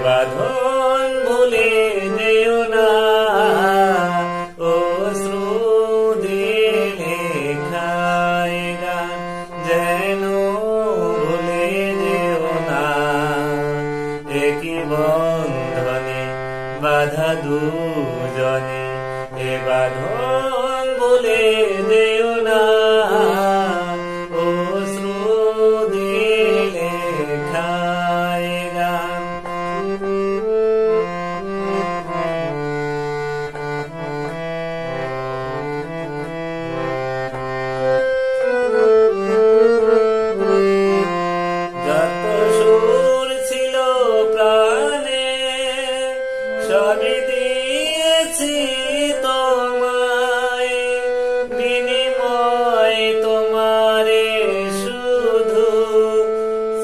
বাঁধন ভুলে যেও না, অশ্রু দিলে খায় গান যেন ভুলে যেও না। একই বন্ধনে বাধা দুজনে, এ বাঁধন ভুলে যেও না, অশ্রু দিলে খায় গান। যত সুর ছিল প্রাণে সবই দিয়েছি তোমায়, বিনিময় তোমারে শুধু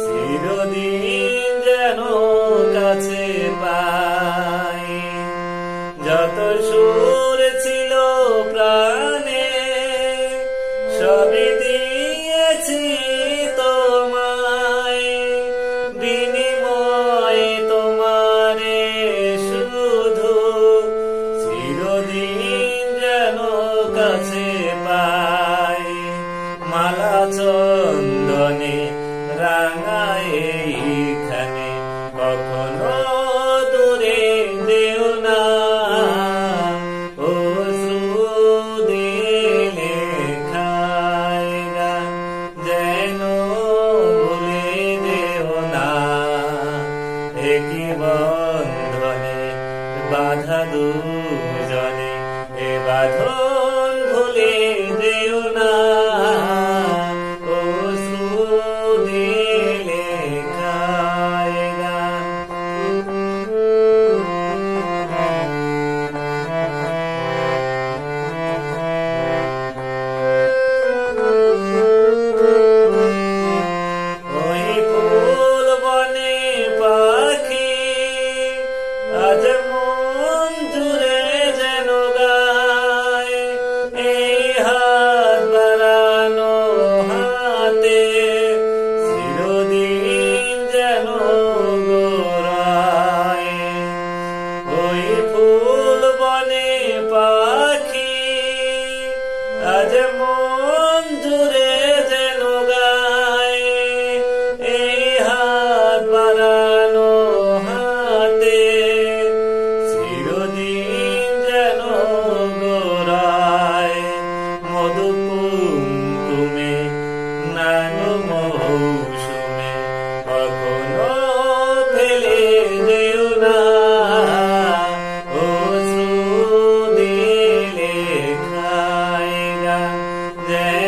চিরদিন যেন কাছে পাই। যত সুর ছিল প্রাণে সবই দিয়েছি তোমায়, বিনিময় তোমারে শুধু চিরদিন যেন কাছে পাই। মালা চন্দনে রাঙায় এইখানে কখনো দূরে যেও না, অশ্রু দিলে খায় গান যেন ভুলে যেও না। একই বন্ধনে বাধা দুজনে, এ বাঁধন ভুলে যেও না, অশ্রু দিলে খায় গান। ওই ফুল বনে পাখি আজ মন জুড়ে যেন গায়, এই হাত বাড়ানো হাতে চিরদিন যেন গোড়ায়। ওই ফুল বনে পাখি আজ মন জুড়ে যেন গায়, এই হাত বাড়ানো হাতে চিরদিন যেন গোড়ায়। মধু কুমকুমে নানু মৌসুমে কখনো ফেলে যেও না, অশ্রু দিলে খায় গান যেন